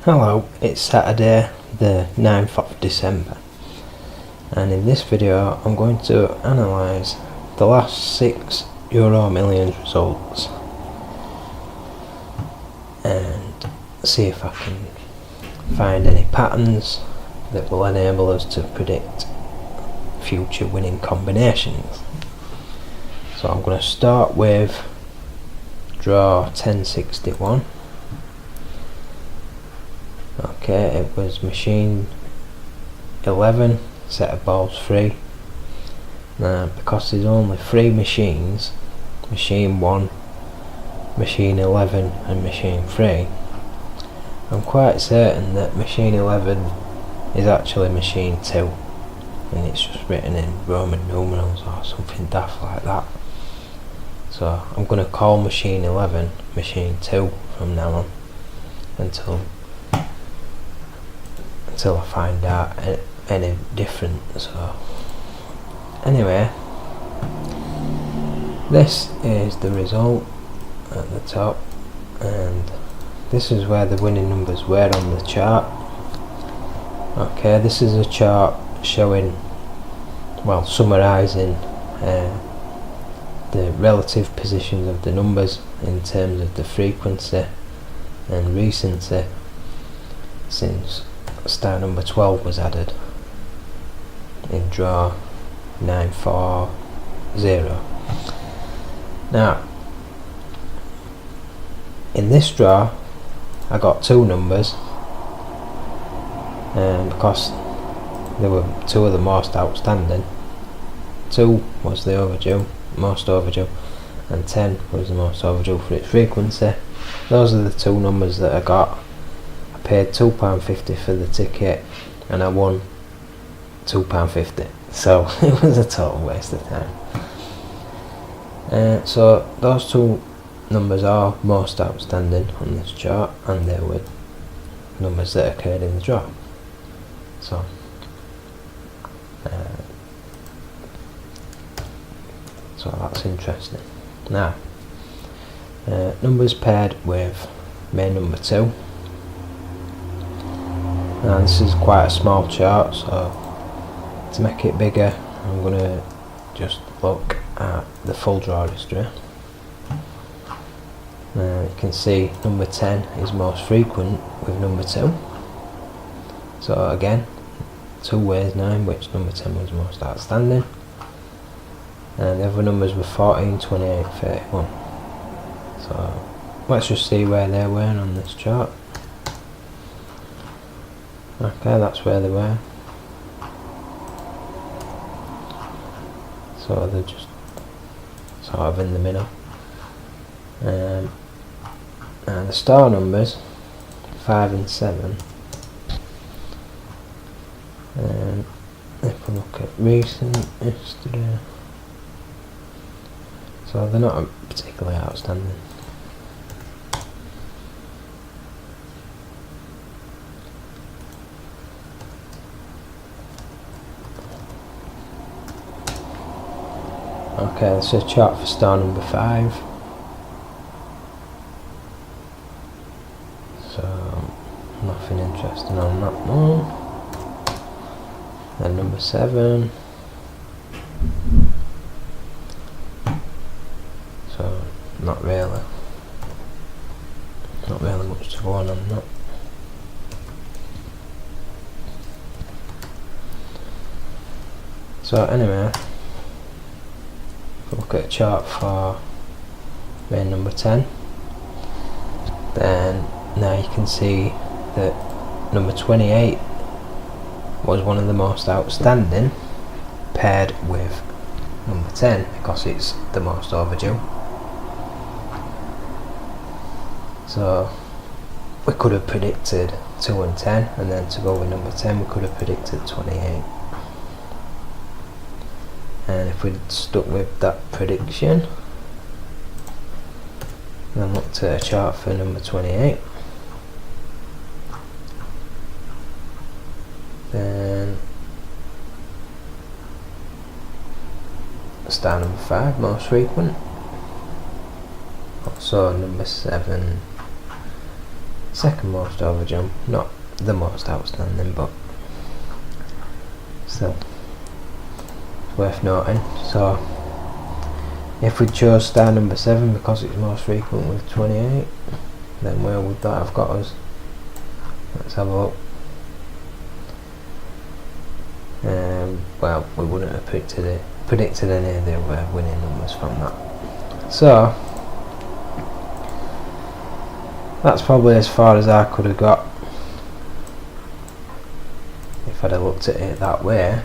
Hello, it's Saturday the 9th of December, and in this video I'm going to analyse the last 6 EuroMillions results and see if I can find any patterns that will enable us to predict future winning combinations. So I'm going to start with draw 1061. Okay, it was machine 11, set of balls 3. Now, because there's only 3 machines, machine 1, machine 11 and machine 3, I'm quite certain that machine 11 is actually machine 2 and it's just written in Roman numerals or something daft like that. So I'm going to call machine 11 machine 2 from now on until I find out any different. So anyway, this is the result at the top, and this is where the winning numbers were on the chart. Okay, this is a chart showing, well, summarising the relative positions of the numbers in terms of the frequency and recency since star number 12 was added in draw 940. Now, in this draw I got 2 numbers, because there were 2 of the most outstanding. 2 was the most overdue, and 10 was the most overdue for its frequency. Those are the 2 numbers that I got. I paid £2.50 for the ticket and I won £2.50, so it was a total waste of time. So those 2 numbers are most outstanding on this chart, and they were numbers that occurred in the draw. So that's interesting. Now, numbers paired with main number 2. Now this is quite a small chart, so to make it bigger I'm going to just look at the full draw history. Now you can see number 10 is most frequent with number 2. So again, 2 ways now in which number 10 was most outstanding. And the other numbers were 14, 28, 31. So let's just see where they were on this chart. Okay, that's where they were. So they're just sort of in the middle. And the star numbers 5 and 7. And if we look at recent history, so they're not particularly outstanding. Okay, this is a chart for star number 5. So nothing interesting on that one. And number 7. So not really much to go on that. So anyway, look at a chart for main number 10, then now you can see that number 28 was one of the most outstanding paired with number 10 because it's the most overdue. So we could have predicted 2 and 10, and then to go with number 10 we could have predicted 28. And if we'd stuck with that prediction, then looked at a chart for number 28, then star number 5 most frequent, also number 7, second most overdue, not the most outstanding, but still it's worth noting. So if we chose star number 7 because it's most frequent with 28, then where would that have got us? Let's have a look. Well, we wouldn't have predicted any of the winning numbers from that. So that's probably as far as I could have got if I'd have looked at it that way.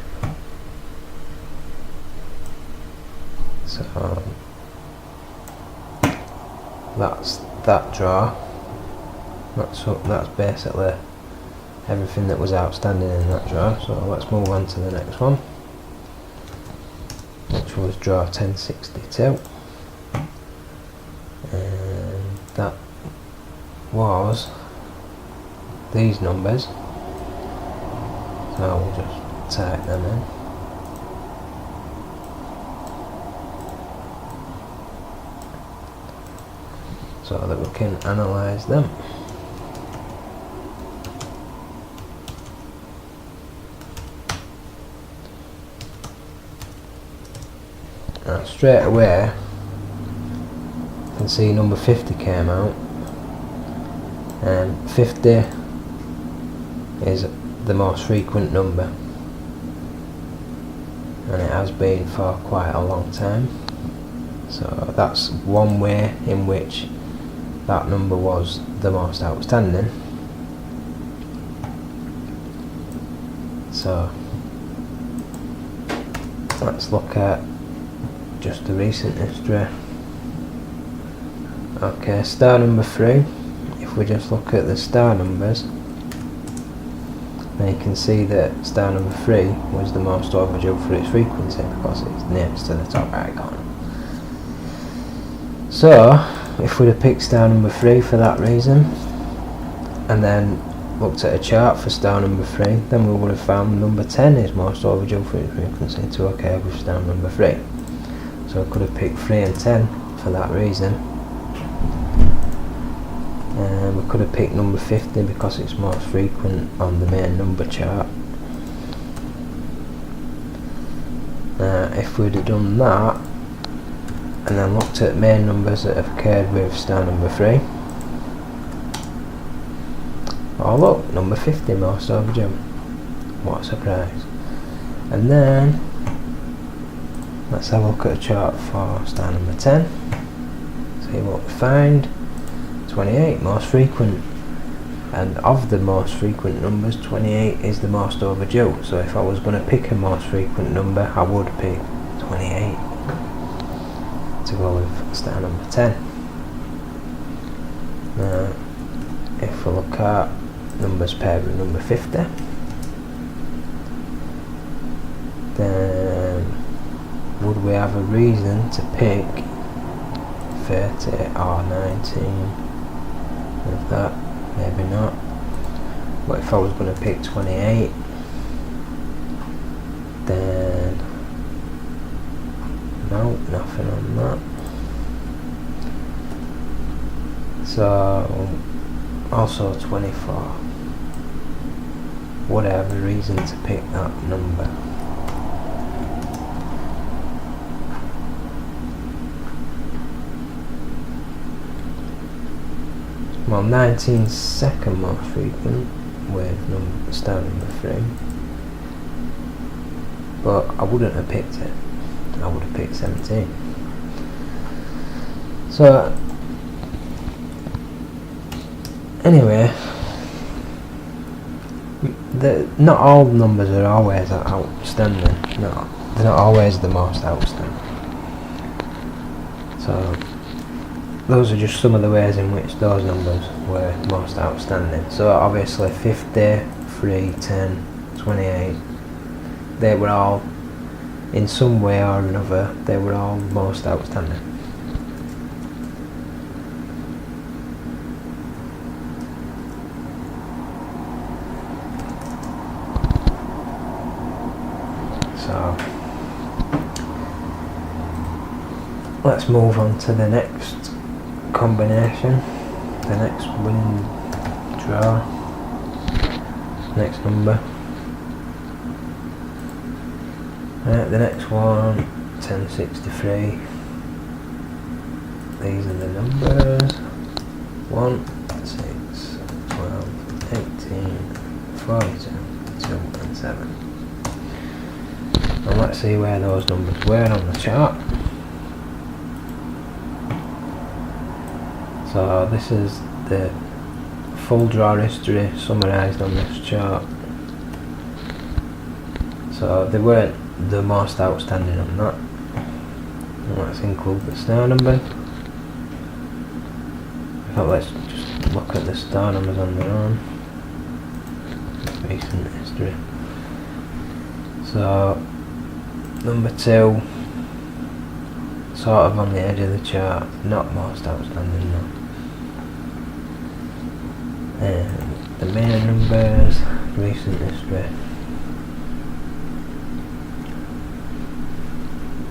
So that's that draw. That's basically everything that was outstanding in that draw. So let's move on to the next one, which was draw 1062, and that was these numbers. So we'll just type them in. So that we can analyse them. Now straight away you can see number 50 came out, and 50 is the most frequent number, and it has been for quite a long time. So that's one way in which that number was the most outstanding. So let's look at just the recent history. Okay, star number 3, if we just look at the star numbers, then you can see that star number 3 was the most overdue for its frequency because it's nearest to the top right corner. So if we'd have picked star number 3 for that reason, and then looked at a chart for star number 3, then we would have found number 10 is most overdue for its frequency to occur with star number 3. So I could have picked 3 and 10 for that reason. And we could have picked number 50 because it's most frequent on the main number chart. If we'd have done that, and then looked at main numbers that have occurred with star number 3, oh look, number 50 most overdue. What a surprise. And then let's have a look at a chart for star number 10, see what we find. 28 most frequent, and of the most frequent numbers, 28 is the most overdue. So if I was going to pick a most frequent number, I would pick 28 to go with star number 10. Now if we look at numbers paired with number 50, then would we have a reason to pick 30 or 19 with that? Maybe not. But if I was going to pick 28, then no, nothing on that. So also 24, would I have a reason to pick that number? Well, 19's second most frequent with star number 3, but I wouldn't have picked it. I would have picked 17. So anyway, not all numbers are always outstanding. No, they're not always the most outstanding. So those are just some of the ways in which those numbers were most outstanding. So obviously 50, 3, 10, 28, they were all, in some way or another, they were all most outstanding. So let's move on to the next combination, the next winning withdraw. Next number. The next one, 1063. These are the numbers. 1, 6, 12, 18, 42, 2 and 7. And let's see where those numbers were on the chart. So this is the full draw history summarised on this chart. So they weren't the most outstanding on that. And let's include the star numbers. In fact, let's just look at the star numbers on their own. Recent history. So number 2, sort of on the edge of the chart, not most outstanding though. And the main numbers, recent history.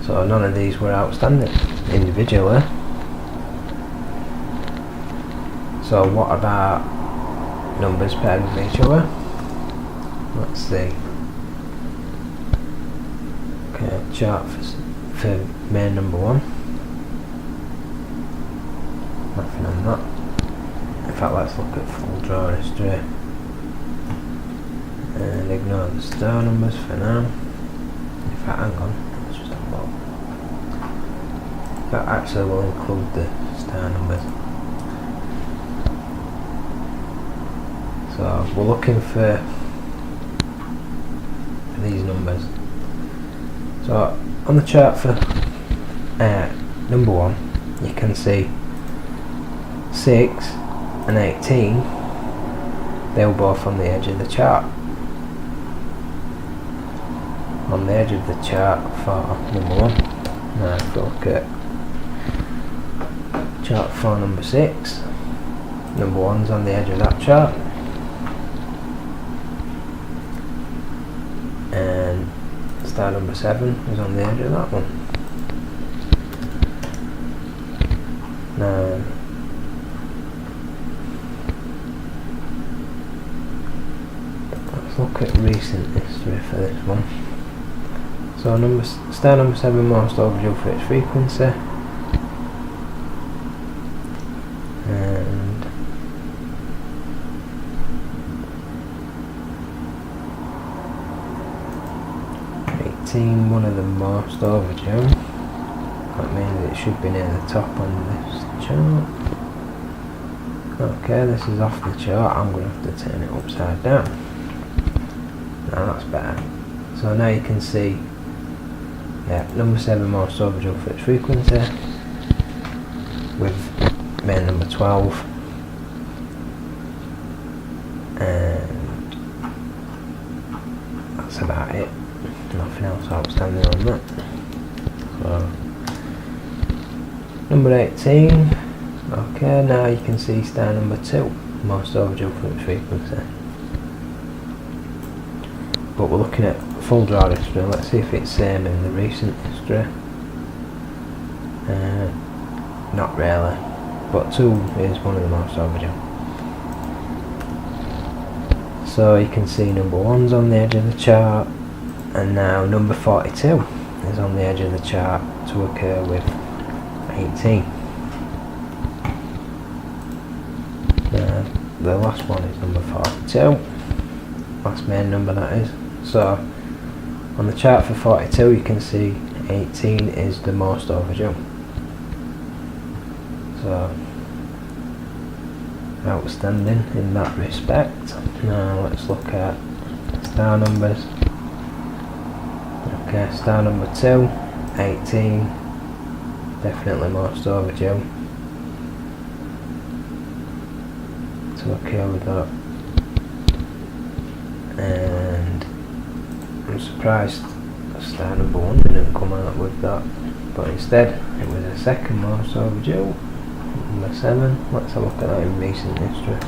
So none of these were outstanding individually. So what about numbers paired with each other? Let's see. Okay, chart for main number 1. Nothing on that. In fact, let's look at full draw history and ignore the star numbers for now. In fact, hang on, let's just have a look. That actually will include the star numbers. So we're looking for these numbers. So on the chart for number 1, you can see 6 and 18, they were both on the edge of the chart. On the edge of the chart for number 1. Now if we look at chart for number 6, number 1's on the edge of that chart. And star number 7 is on the edge of that one. Now let's look at recent history for this one. So star number 7 most overdue for its frequency. And one of the most overdue. That means it should be near the top on this chart. Okay, this is off the chart. I'm going to have to turn it upside down. Now that's better. So now you can see, yeah, number 7 most overdue for its frequency, with main number 12, and that's about it. Nothing else outstanding on that. So number 18. Okay, now you can see star number 2 most overdue for its frequency. But we're looking at full draw history. Let's see if it's same in the recent history. Not really, but 2 is one of the most overdue. So you can see number 1's on the edge of the chart. And now number 42 is on the edge of the chart to occur with 18. The last one is number 42, last main number that is. So on the chart for 42 you can see 18 is the most overdue. So outstanding in that respect. Now let's look at star numbers. Okay, star number 2, 18, definitely most overdue to occur with that. And I'm surprised star number 1 didn't come out with that, but instead it was the second most overdue, number 7. Let's have a look at that in recent history.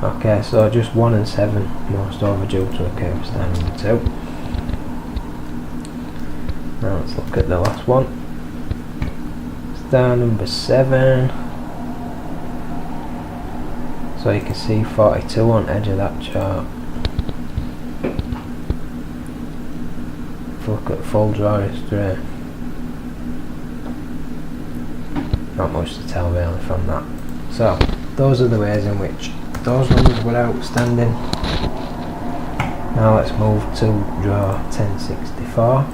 Okay, so just 1 and 7 most overdue to occur with star number 2. Now let's look at the last one. Star number 7. So you can see 42 on edge of that chart. If you look at full draw history, not much to tell really from that. So those are the ways in which those numbers were outstanding. Now let's move to draw 1064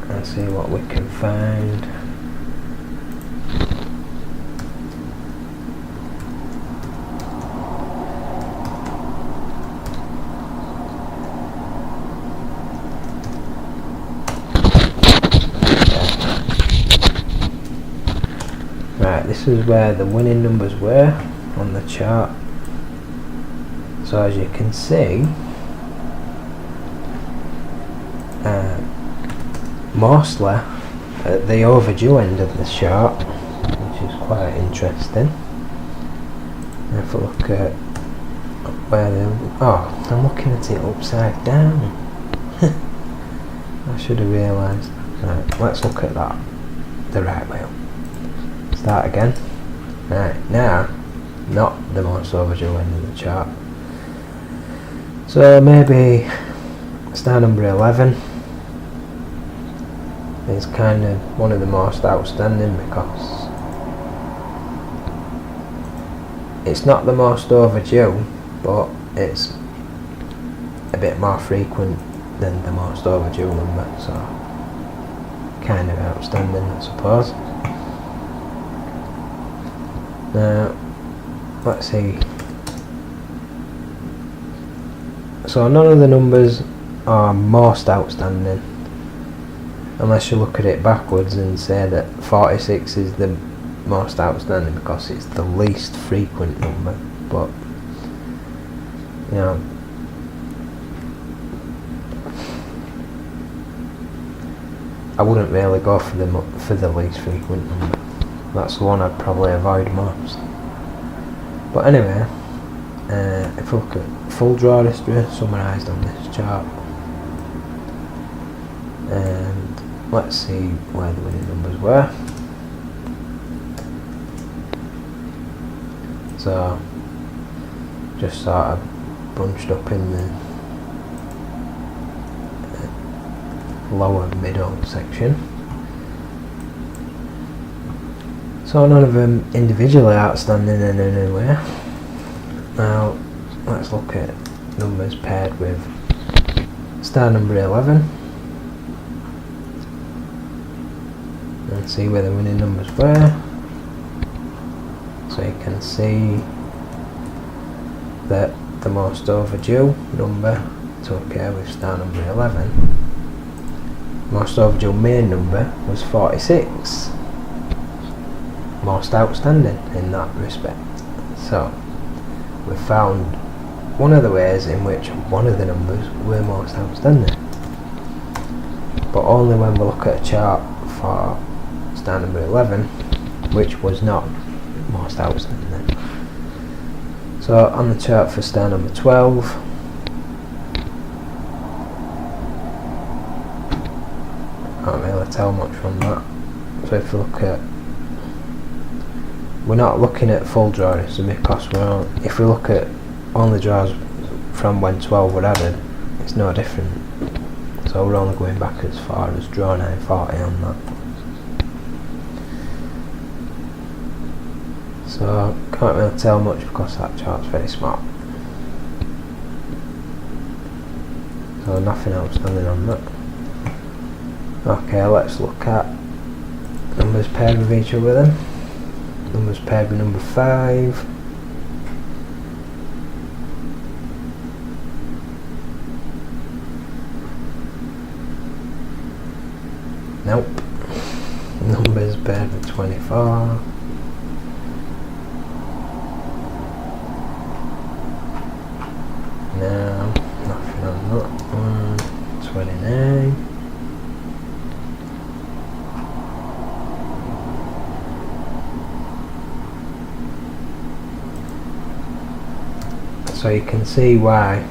and see what we can find. Right, this is where the winning numbers were on the chart. So as you can see, mostly at the overdue end of the chart, which is quite interesting. And if I look at where I'm looking at it upside down. I should have realised. Right, let's look at that the right way up. Start again. Right, now, not the most overdue end of the chart. So maybe star number 11 is kind of one of the most outstanding because it's not the most overdue, but it's a bit more frequent than the most overdue number, so kind of outstanding, I suppose. Now, let's see. So none of the numbers are most outstanding, unless you look at it backwards and say that 46 is the most outstanding because it's the least frequent number. But you know, I wouldn't really go for the least frequent number. That's the one I'd probably avoid most. But anyway, if we look at full draw history summarised on this chart, and let's see where the winning numbers were. So just sort of bunched up in the lower middle section. So none of them individually outstanding in any way. Now let's look at numbers paired with star number 11 and see where the winning numbers were. So you can see that the most overdue number to occur with star number 11, most overdue main number was 46. Most outstanding in that respect. So we found one of the ways in which one of the numbers were most outstanding, but only when we look at a chart for star number 11, which was not most outstanding. So on the chart for star number 12, can't really tell much from that. So if you look at, we're not looking at full draw history because if we look at only draws from when 12 were added, it's no different. So we're only going back as far as draw 940 on that. So can't really tell much because that chart's very small. So nothing outstanding on that. Okay, let's look at numbers paired with each other then. Numbers paired with number 5. Nope. Numbers paired with 24. No, nothing on that one. 29. So you can see why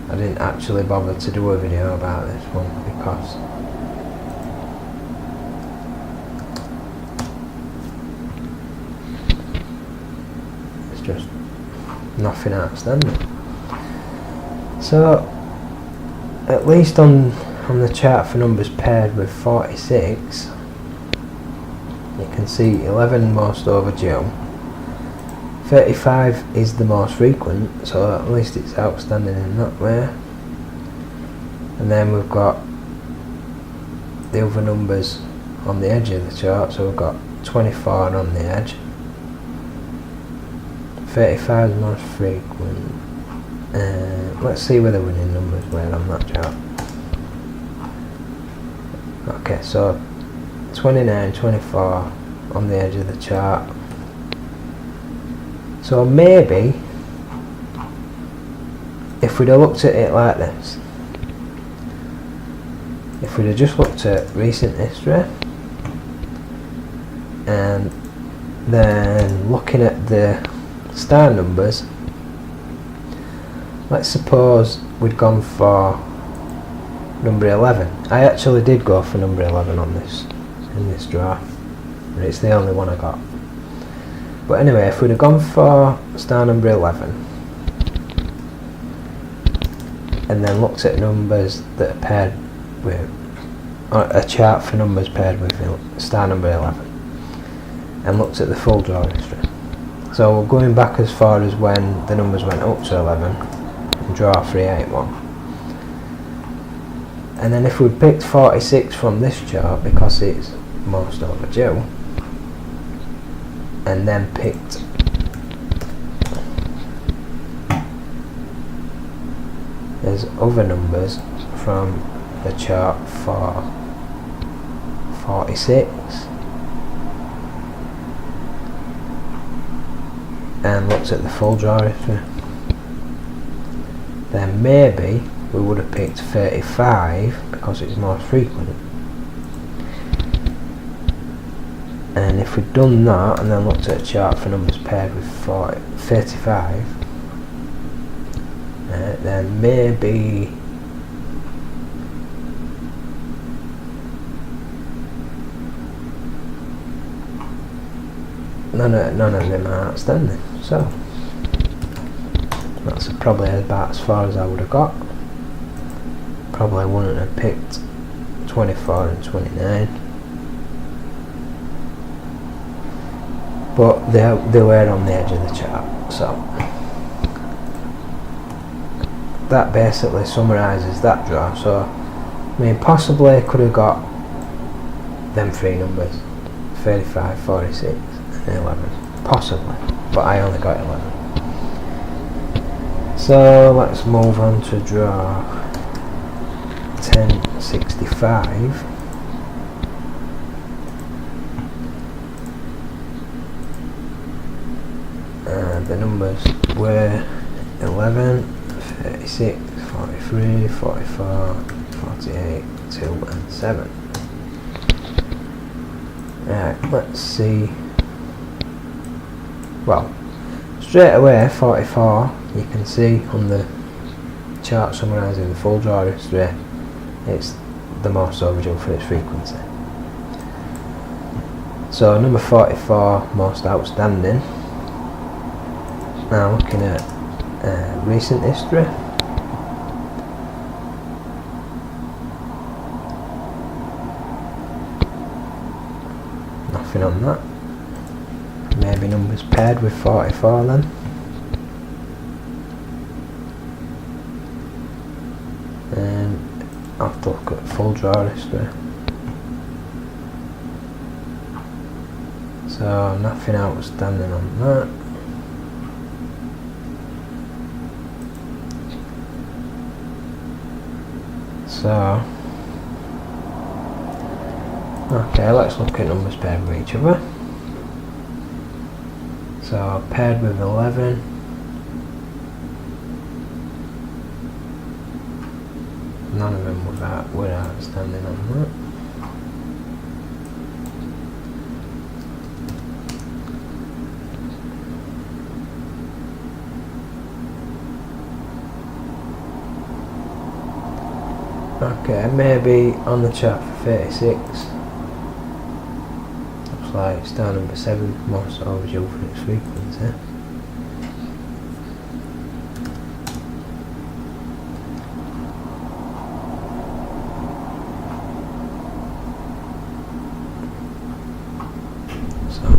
I didn't actually bother to do a video about this one, because just nothing outstanding. So at least on the chart for numbers paired with 46, you can see 11 most overdue, 35 is the most frequent, so at least it's outstanding in that way. And then we've got the other numbers on the edge of the chart, so we've got 24 on the edge, 35 is most frequent. Let's see where the winning numbers were on that chart. Okay, so 29, 24 on the edge of the chart. So maybe if we'd have looked at it like this, if we'd have just looked at recent history and then looking at the star numbers, let's suppose we'd gone for number 11. I actually did go for number 11 on this, in this draft, and it's the only one I got. But anyway, if we'd have gone for star number 11 and then looked at numbers that are paired with, or a chart for numbers paired with star number 11, and looked at the full draw history. So we're going back as far as when the numbers went up to 11 and draw 381. And then if we picked 46 from this chart because it's most overdue, and then picked there's other numbers from the chart for 46 and looked at the full draw history, then maybe we would have picked 35 because it's more frequent. And if we'd done that and then looked at a chart for numbers paired with 35, then maybe none of them are outstanding. So that's probably about as far as I would have got. Probably wouldn't have picked 24 and 29, but they were on the edge of the chart. So that basically summarises that draw. So I mean, possibly I could have got them three numbers, 35, 46 and 11, possibly, but I only got 11. So let's move on to draw 1065. The numbers were 11, 36, 43, 44, 48, 2 and 7. Right, let's see. Well, straight away 44, you can see on the chart summarising the full draw history, it's the most overdue for its frequency. So number 44, most outstanding. Now looking at recent history, nothing on that. Maybe numbers paired with 44 then. I'll have to look at full draw history. So nothing outstanding on that. So okay, let's look at numbers paired with each other. So paired with 11, none of them were outstanding on that. Okay, maybe on the chart for 36, looks like star number 7, most overdue for its frequency.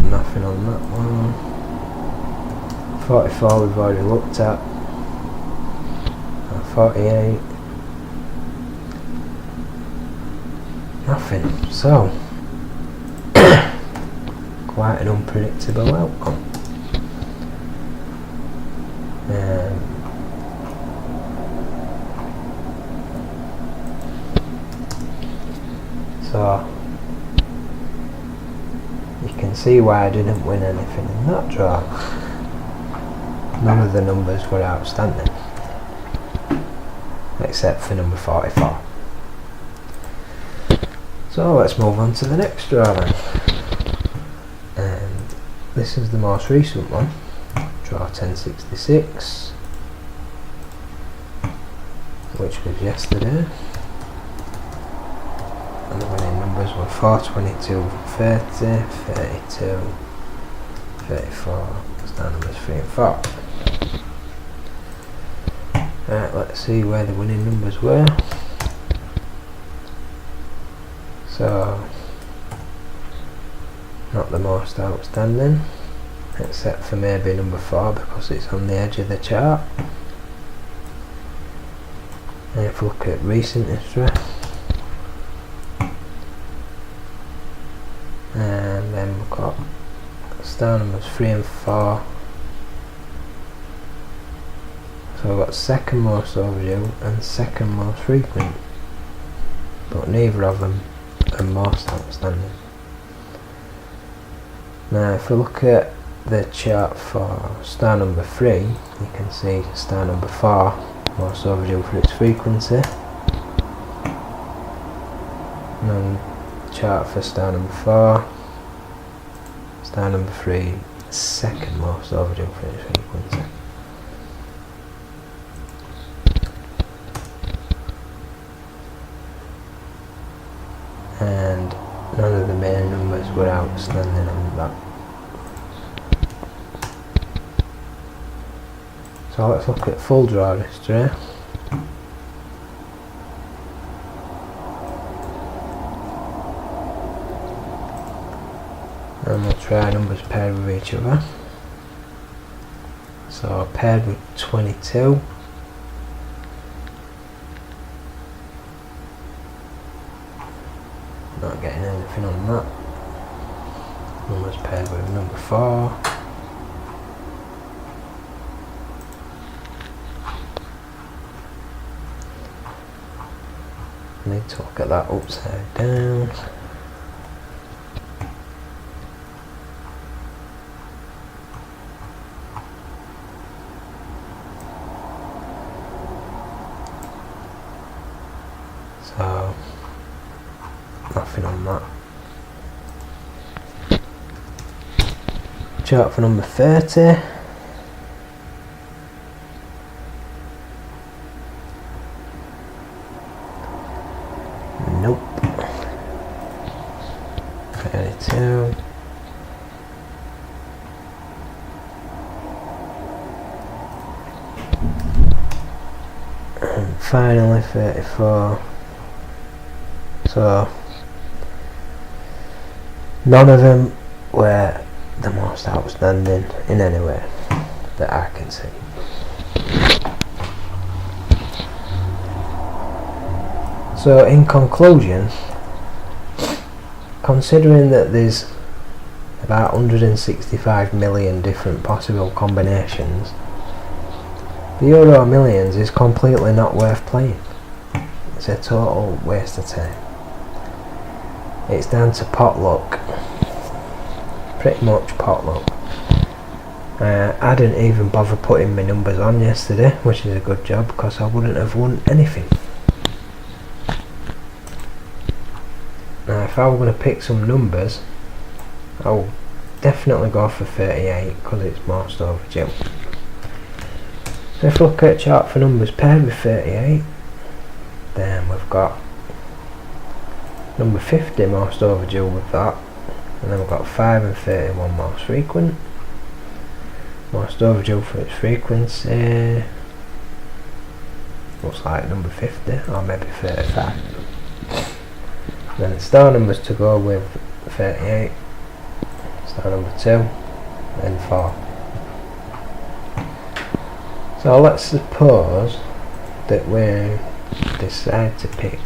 Nothing on that one. 44 we've already looked at. 48. Nothing. So quite an unpredictable outcome. So you can see why I didn't win anything in that draw. None of the numbers were outstanding except for number 44. So let's move on to the next draw then. And this is the most recent one, draw 1066, which was yesterday. And the winning numbers were 4, 22, 30, 32, 34, star numbers 3 and 4. Right, let's see where the winning numbers were. So, not the most outstanding, except for maybe number 4 because it's on the edge of the chart. And if we look at recent history, and then we've got star numbers 3 and 4. So we've got second most overdue and second most frequent, but neither of them are most outstanding. Now if we look at the chart for star number 3, you can see star number 4 most overdue for its frequency, and then chart for star number 4, star number 3 second most overdue for its frequency. And none of the main numbers were outstanding on that. So let's look at full draw history. And we'll try numbers paired with each other. So paired with 22. Not getting anything on that. Numbers paired with number 4. I need to look at that upside down. So nothing on that. Chart for number 30. Nope. 32. And finally 34. So none of them were the most outstanding in any way that I can see. So in conclusion, considering that there's about 165 million different possible combinations, the EuroMillions is completely not worth playing. It's a total waste of time. It's down to pot luck. Pretty much pot luck. I didn't even bother putting my numbers on yesterday, which is a good job because I wouldn't have won anything. Now if I were going to pick some numbers, I will definitely go for 38 because it's most overdue. So if we look at a chart for numbers paired with 38, then we've got number 50 most overdue with that, and then we've got 5 and 31 most frequent. Most overdue for its frequency looks like number 50 or maybe 35. Then the star numbers to go with 38, star number 2, then 4. So let's suppose that we decide to pick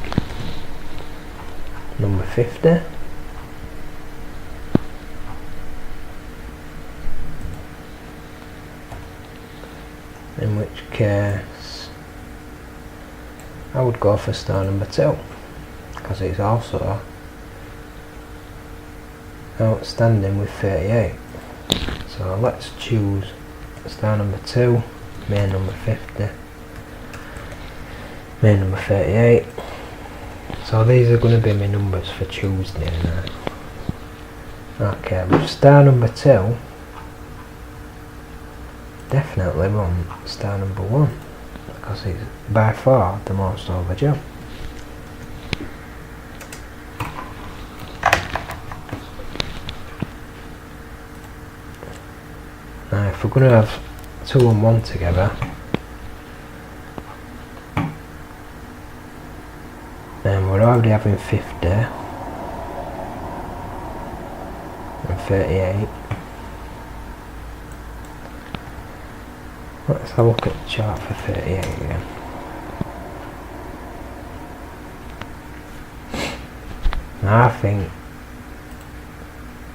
number 50. In which case I would go for star number 2 because it's also outstanding with 38. So let's choose star number 2, main number 50, main number 38. So these are going to be my numbers for Tuesday night. Okay, but star number 2 definitely want star number 1 because it's by far the most overdue. Now if we're going to have 2 and 1 together, then we're already having 50 and 38. Let's have a look at the chart for 38 again. Now I think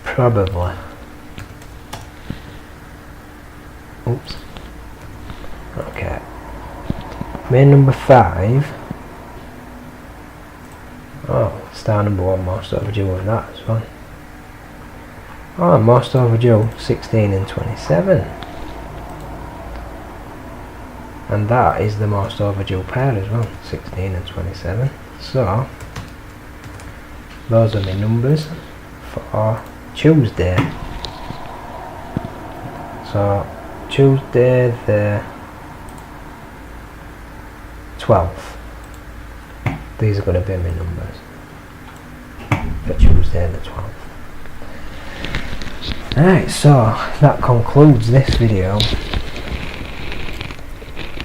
probably, oops, okay, main number 5, oh, star number 1 most overdue with that as well. Oh, most overdue 16 and 27. And that is the most overdue pair as well, 16 and 27. So those are my numbers for Tuesday. So Tuesday the 12th. These are going to be my numbers for Tuesday the 12th. Alright, so that concludes this video.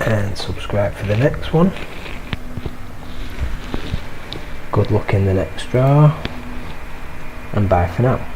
And subscribe for the next one. Good luck in the next draw, and bye for now.